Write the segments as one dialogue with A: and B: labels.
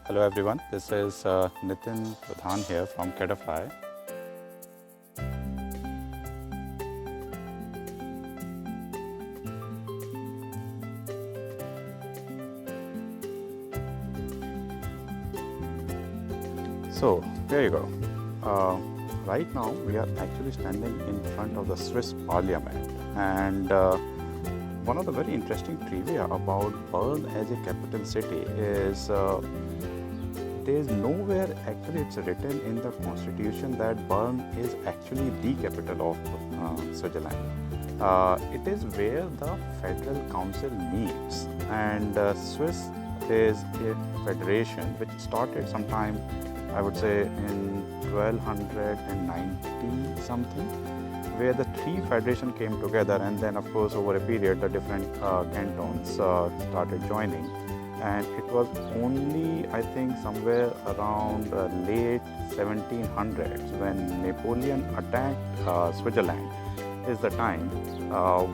A: Hello everyone, this is Nitin Pradhan here from Catterfly. So there you go. Right now we are actually standing in front of the Swiss Parliament, and one of the very interesting trivia about Bern as a capital city is there is nowhere actually it's written in the constitution that Bern is actually the capital of Switzerland. It is where the federal council meets, and Swiss is a federation which started sometime, I would say, in 1290 something, where the three federations came together, and then of course over a period the different cantons started joining, and it was only I think somewhere around late 1700s when Napoleon attacked Switzerland is the time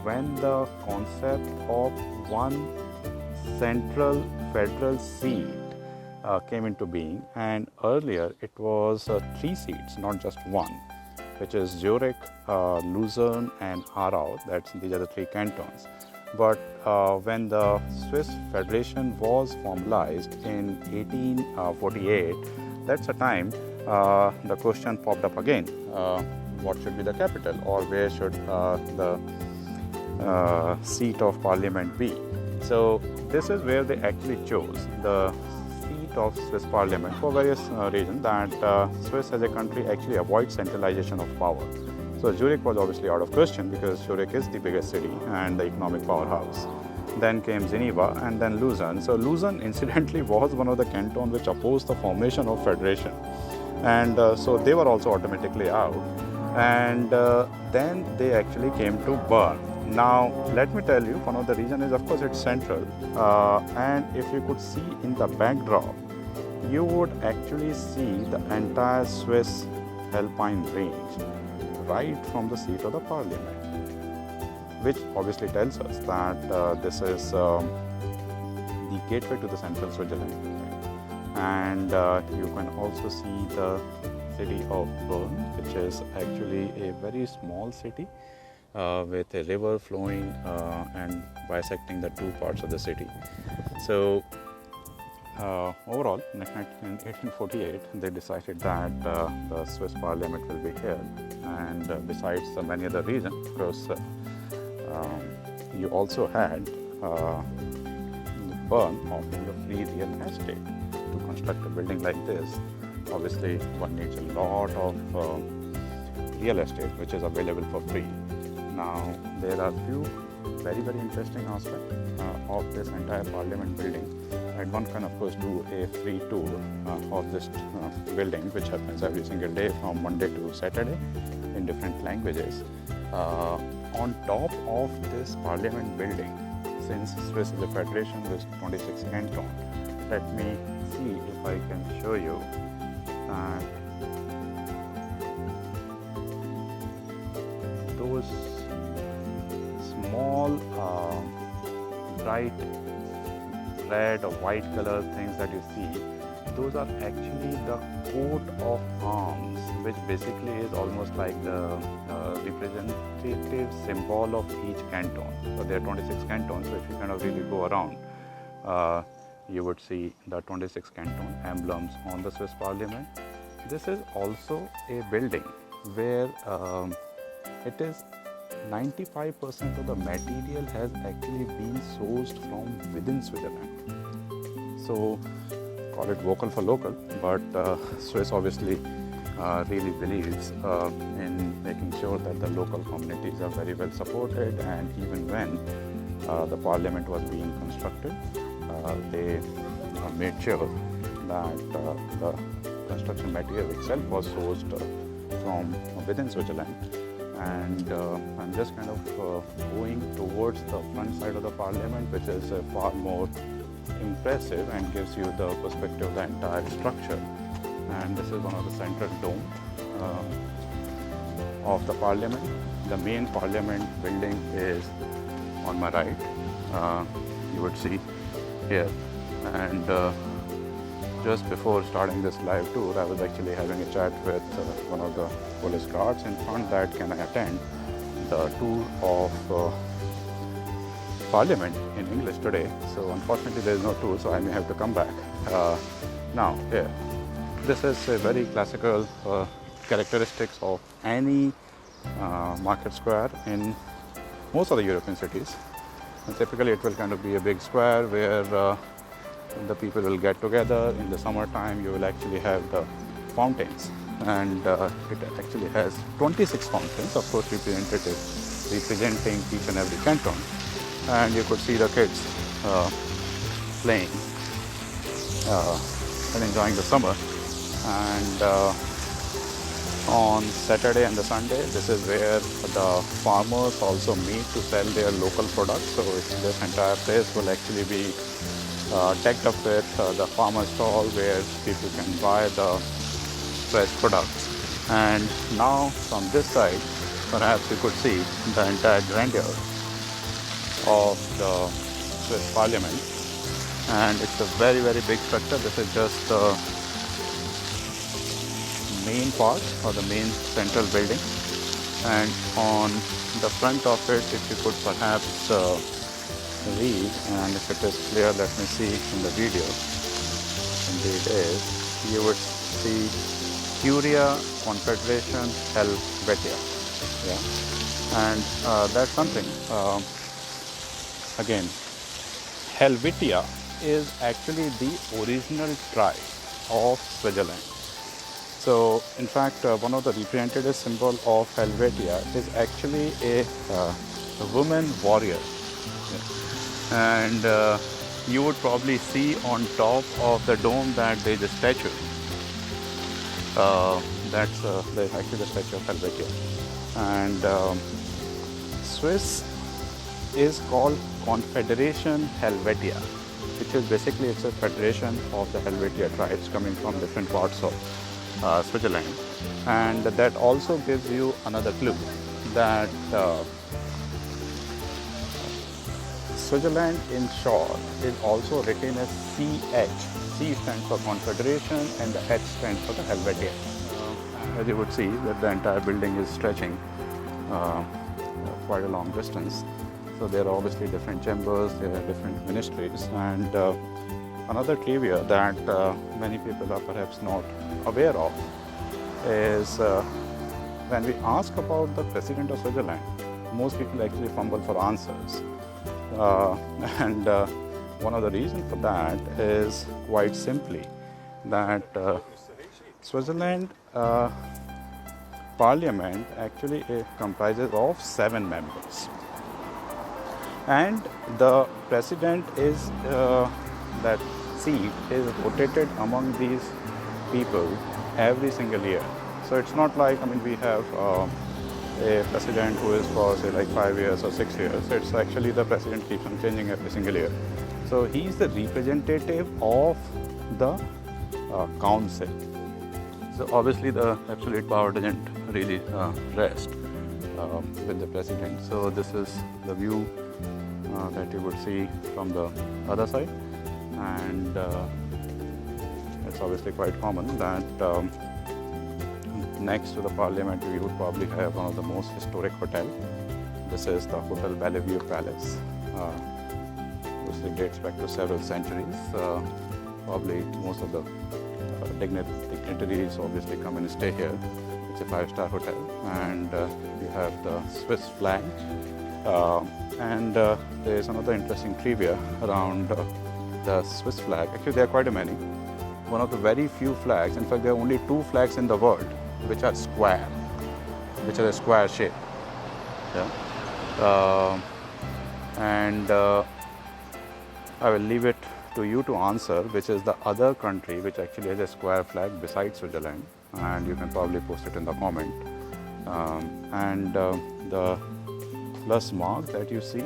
A: when the concept of one central federal seat came into being, and earlier it was 3 seats, not just one, which is Zurich, Lucerne and Aarau. These are the 3 cantons. But when the Swiss Federation was formalized in 1848, that's the time the question popped up again, what should be the capital, or where should the seat of parliament be? So this is where they actually chose the seat of Swiss Parliament for various reasons, that Swiss as a country actually avoids centralization of power. So Zurich was obviously out of question because Zurich is the biggest city and the economic powerhouse. Then came Geneva and then Lucerne. So Lucerne incidentally was one of the cantons which opposed the formation of federation, and so they were also automatically out, and then they actually came to Bern. Now let me tell you, one of the reasons is of course it's central, and if you could see in the backdrop, you would actually see the entire Swiss Alpine range right from the seat of the parliament, which obviously tells us that this is the gateway to the central Switzerland. And you can also see the city of Bern, which is actually a very small city with a river flowing and bisecting the 2 parts of the city. So overall, in 1848, they decided that the Swiss Parliament will be here, and besides many other reasons, of course, you also had Bern offering a free real estate to construct a building like this. Obviously, one needs a lot of real estate which is available for free. Now, there are few very interesting aspects of this entire parliament building, and one can of course do a free tour of this building, which happens every single day from Monday to Saturday in different languages. On top of this parliament building, since Swiss is a federation with 26 cantons, let me see if I can show you that those small bright red or white color things that you see, those are actually the coat of arms, which basically is almost like the representative symbol of each canton. So there are 26 cantons, so if you kind of really go around, you would see the 26 canton emblems on the Swiss Parliament. This is also a building where it is 95% of the material has actually been sourced from within Switzerland. So call it vocal for local, but Swiss obviously really believes in making sure that the local communities are very well supported, and even when the parliament was being constructed, they made sure that the construction material itself was sourced from within Switzerland. And I'm just kind of going towards the front side of the parliament, which is far more impressive and gives you the perspective of the entire structure. And this is one of the central dome of the parliament. The main parliament building is on my right, you would see here, and just before starting this live tour, I was actually having a chat with one of the police guards in front that can I attend the tour of Parliament in English today. So unfortunately there is no tour, so I may have to come back. Now, yeah, this is a very classical characteristics of any market square in most of the European cities. And typically it will kind of be a big square where the people will get together. In the summertime you will actually have the fountains, and it actually has 26 fountains, of course representing each and every canton, and you could see the kids playing and enjoying the summer. And on Saturday and the Sunday, this is where the farmers also meet to sell their local products. So this entire place will actually be decked up with the farmer stall where people can buy the fresh products. And now from this side, perhaps you could see the entire grandeur of the Swiss Parliament, and it's a very big structure. This is just the main part or the main central building, and on the front of it, if you could perhaps read, and if it is clear, let me see in the video. Indeed it is. You would see Curia Confederation Helvetica. Yeah, and that's something. Again, Helvetia is actually the original tribe of Switzerland. So, in fact, one of the representative symbol of Helvetia is actually a woman warrior. Yeah. And you would probably see on top of the dome that there is a statue. That's actually the statue of Helvetia. And Swiss is called Confederation Helvetia, which is basically it's a federation of the Helvetia tribes coming from different parts of Switzerland. And that also gives you another clue that Switzerland in short is also written as CH. C stands for Confederation and the H stands for the Helvetia. As you would see that the entire building is stretching quite a long distance. So there are obviously different chambers, there are different ministries, and another trivia that many people are perhaps not aware of is when we ask about the President of Switzerland, most people actually fumble for answers. And one of the reasons for that is quite simply that Switzerland Parliament actually comprises of 7 members. And the president is, that seat is rotated among these people every single year. So it's not like, I mean, we have a president who is for say like 5 years or 6 years. It's actually the president keeps on changing every single year. So he's the representative of the council. So obviously the absolute power doesn't really rest with the president. So this is the view that you would see from the other side, and it's obviously quite common that next to the parliament we would probably have one of the most historic hotels. This is the Hotel Bellevue Palace, which dates back to several centuries. Probably most of the dignitaries obviously come and stay here. It's a 5-star hotel, and you have the Swiss flag. And there is another interesting trivia around the Swiss flag. Actually, there are quite a many. One of the very few flags, in fact, there are only 2 flags in the world which are square, which are a square shape. Yeah. And I will leave it to you to answer which is the other country which actually has a square flag besides Switzerland, and you can probably post it in the comment. The plus mark that you see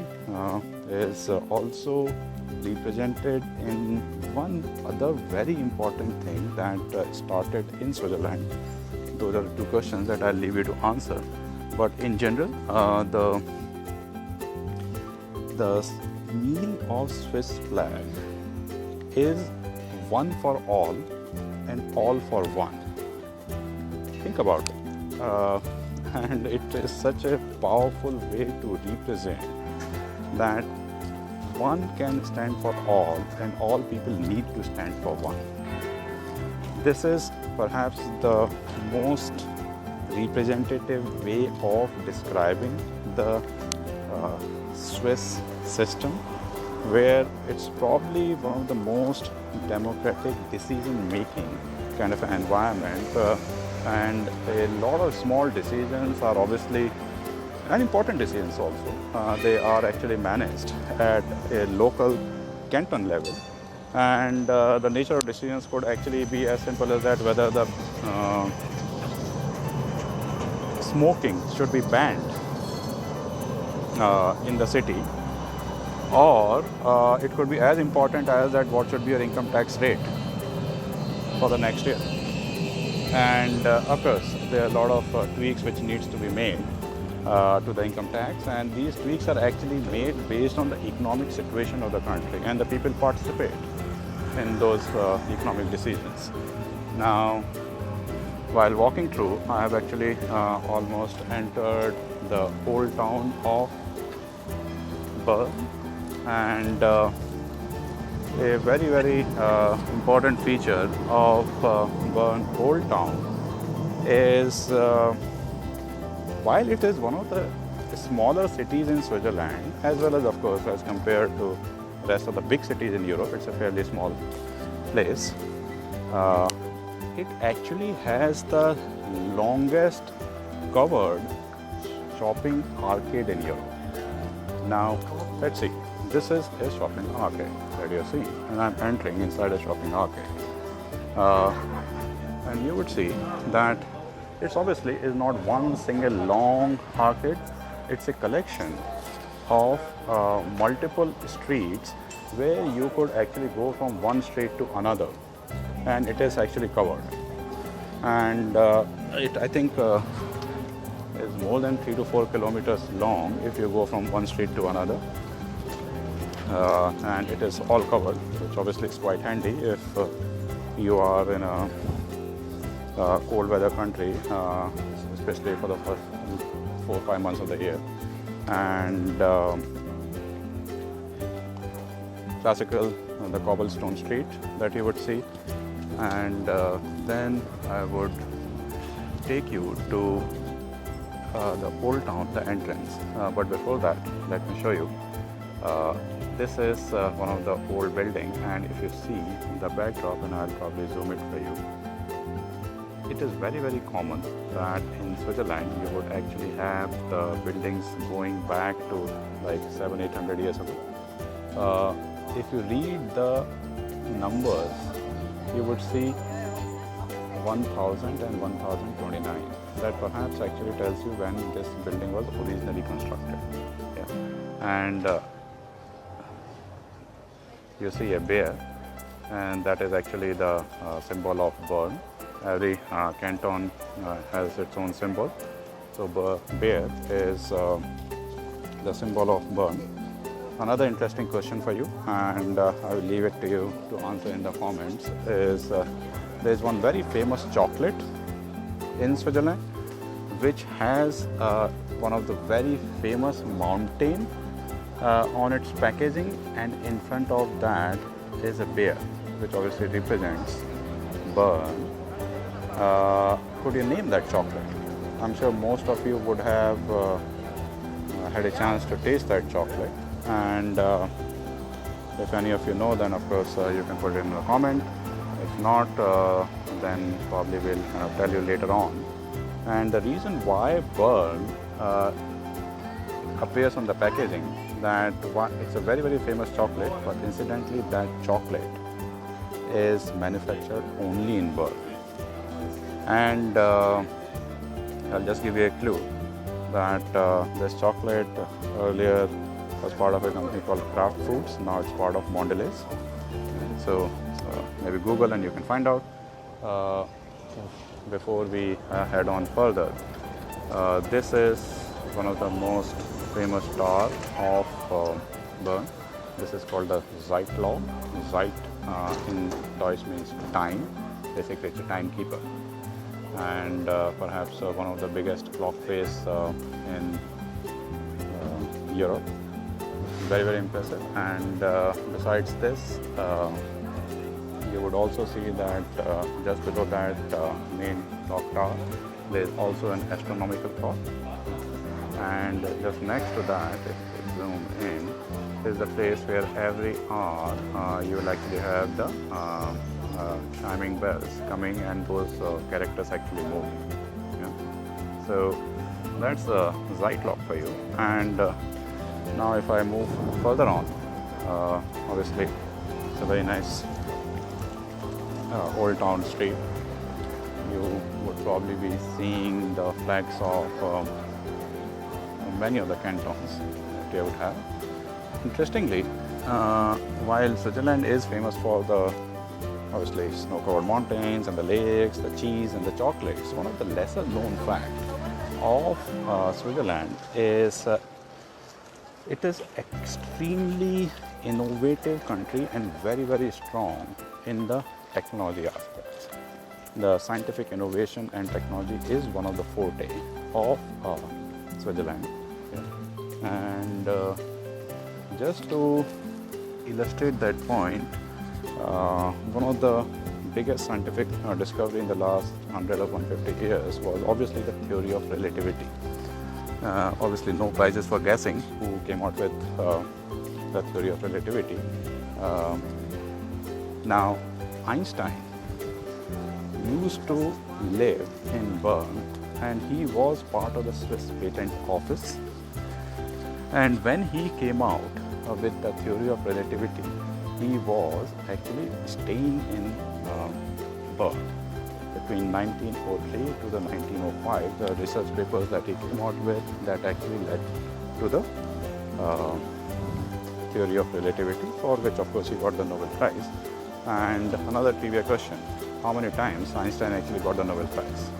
A: is also represented in one other very important thing that started in Switzerland. Those are 2 questions that I'll leave you to answer. But in general, the meaning of Swiss flag is one for all and all for one. Think about it. And it is such a powerful way to represent that one can stand for all and all people need to stand for one. This is perhaps the most representative way of describing the Swiss system, where it's probably one of the most democratic decision-making kind of an environment, and a lot of small decisions are obviously, and important decisions also, they are actually managed at a local canton level. And the nature of decisions could actually be as simple as that, whether the smoking should be banned in the city, or it could be as important as that what should be your income tax rate for the next year. And of course, there are a lot of tweaks which needs to be made to the income tax, and these tweaks are actually made based on the economic situation of the country, and the people participate in those economic decisions. Now, while walking through, I have actually almost entered the old town of Bern, and a very, very important feature of Bern Old Town is, while it is one of the smaller cities in Switzerland, as well as, of course, as compared to the rest of the big cities in Europe, it's a fairly small place. It actually has the longest covered shopping arcade in Europe. Now, let's see. This is a shopping arcade that you're seeing, and I'm entering inside a shopping arcade. And you would see that it's obviously is not one single long arcade. It's a collection of multiple streets where you could actually go from one street to another, and it is actually covered. And it, I think, is more than 3 to 4 kilometers long if you go from one street to another. And it is all covered, which obviously is quite handy if you are in a cold weather country, especially for the first 4 or 5 months of the year. And classical, the cobblestone street that you would see. And then I would take you to the old town, the entrance. But before that, let me show you. This is one of the old buildings, and if you see the backdrop, and I'll probably zoom it for you, it is very, very common that in Switzerland you would actually have the buildings going back to like 700-800 years ago. If you read the numbers, you would see 1000 and 1029. That perhaps actually tells you when this building was originally constructed. Yeah. And you see a bear, and that is actually the symbol of Bern. Every canton has its own symbol. So bear is the symbol of Bern. Another interesting question for you, and I will leave it to you to answer in the comments, is there is one very famous chocolate in Switzerland which has one of the very famous mountain on its packaging, and in front of that is a bear, which obviously represents Bern. Could you name that chocolate? I'm sure most of you would have had a chance to taste that chocolate, and if any of you know, then of course you can put it in the comment. If not, then probably we'll tell you later on. And the reason why Bern appears on the packaging, that it's a very, very famous chocolate, but incidentally that chocolate is manufactured only in Bern. And I'll just give you a clue that this chocolate earlier was part of a company called Kraft Foods. Now it's part of Mondelez. So maybe Google and you can find out. Before we head on further, this is one of the most famous tower of Bern. This is called the Zytglogge, in Deutsch means time. Basically, it's a timekeeper, and perhaps one of the biggest clock face in Europe. Very, very impressive. And besides this, you would also see that just below that main clock tower, there is also an astronomical clock. And just next to that, if you zoom in, is the place where every hour you will actually have the chiming bells coming, and those characters actually move. Yeah. So that's a Zytglogge for you. And now if I move further on, obviously it's a very nice old town street. You would probably be seeing the flags of many of the cantons that you would have. Interestingly, while Switzerland is famous for the obviously snow-covered mountains and the lakes, the cheese and the chocolates, one of the lesser known facts of Switzerland is it is extremely innovative country and very, very strong in the technology aspects. The scientific innovation and technology is one of the forte of Switzerland. Yeah. And just to illustrate that point, one of the biggest scientific discovery in the last 100 or 150 years was obviously the theory of relativity. Obviously no prizes for guessing who came out with the theory of relativity. Now Einstein used to live in Bern, and he was part of the Swiss patent office. And when he came out with the theory of relativity, he was actually staying in Bern between 1903 to the 1905. The research papers that he came out with that actually led to the theory of relativity, for which of course he got the Nobel Prize. And another trivia question: how many times Einstein actually got the Nobel Prize?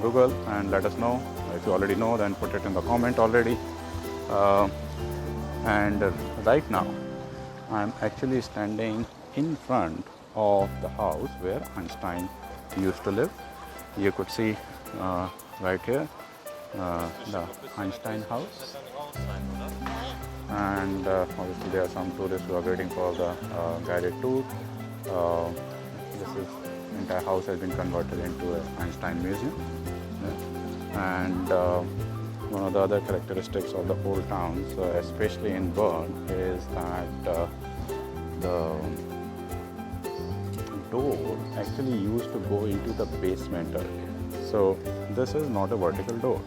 A: Google and let us know. If you already know, then put it in the comment already. And right now I'm actually standing in front of the house where Einstein used to live. You could see right here the Einstein house, and obviously there are some tourists who are waiting for the guided tour. This entire house has been converted into an Einstein museum. Yeah. And one of the other characteristics of the old towns, especially in Bern, is that the door actually used to go into the basement area. So this is not a vertical door.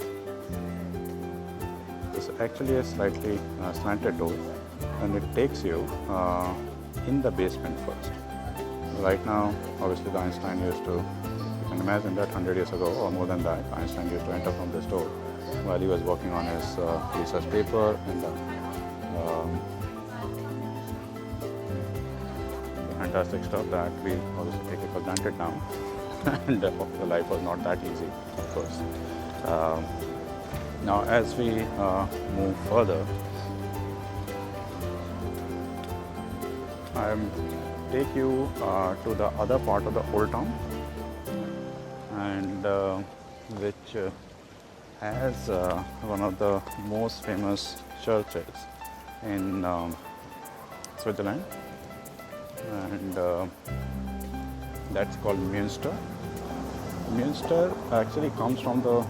A: It's actually a slightly slanted door, and it takes you in the basement first. Right now, obviously the Einstein used to, you can imagine that 100 years ago or more than that, Einstein used to enter from this door while he was working on his research paper, and fantastic stuff that we obviously take it for granted now. And the life was not that easy, of course. Now as we move further, I take you to the other part of the old town, and which has one of the most famous churches in Switzerland, and that's called Münster. Münster actually comes from the,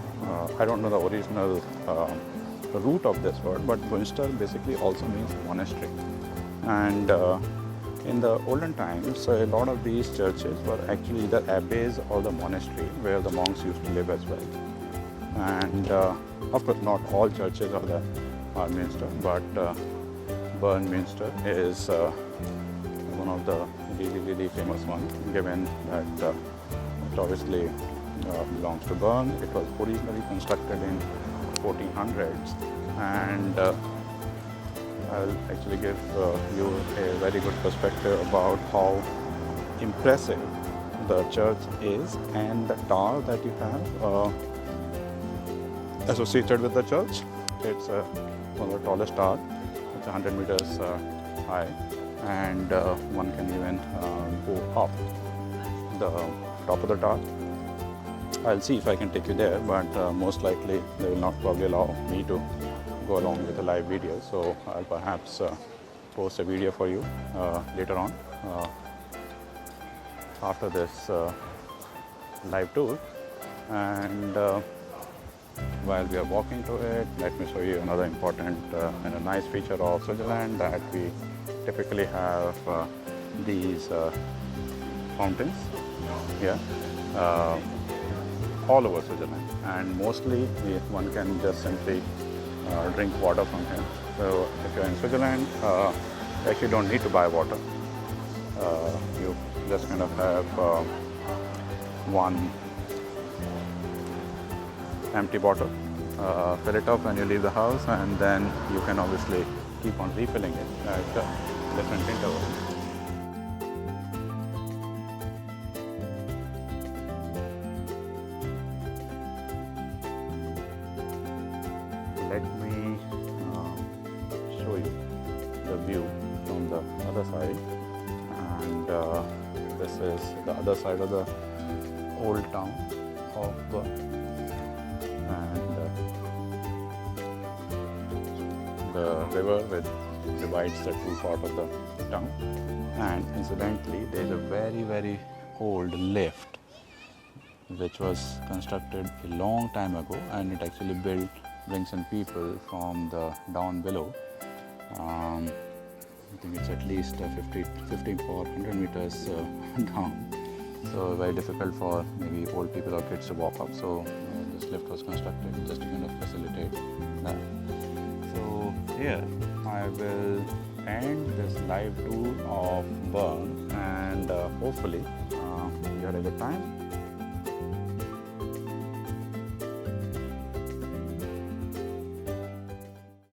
A: I don't know the original root of this word, but Münster basically also means monastery. And in the olden times, a lot of these churches were actually either abbeys or the monastery where the monks used to live as well. And of course, not all churches are Münster, but Bern Münster is one of the really famous ones, given that it obviously belongs to Bern. It was originally constructed in 1400s, and I'll actually give you a very good perspective about how impressive the church is, and the tower that you have associated with the church. It's one of the tallest tower. It's 100 meters high, and one can even go up the top of the tower. I'll see if I can take you there, but most likely they will not probably allow me to go along with a live video, so I'll perhaps post a video for you later on after this live tour. And while we are walking to it, let me show you another important and a nice feature of Switzerland, that we typically have these fountains here all over Switzerland, and mostly one can just simply drink water from here. So if you're in Switzerland, you actually don't need to buy water. You just kind of have one empty bottle, fill it up when you leave the house, and then you can obviously keep on refilling it at different intervals. Let me show you the view from the other side, and this is the other side of the old town of Bern, and the river which divides the two parts of the town. And incidentally, there is a very old lift which was constructed a long time ago, and it actually brings in people from the down below. I think it's at least 50 or 100 meters down, so very difficult for maybe old people or kids to walk up. So this lift was constructed just to kind of facilitate that. So here I will end this live tour of Bern, and hopefully you had a good time.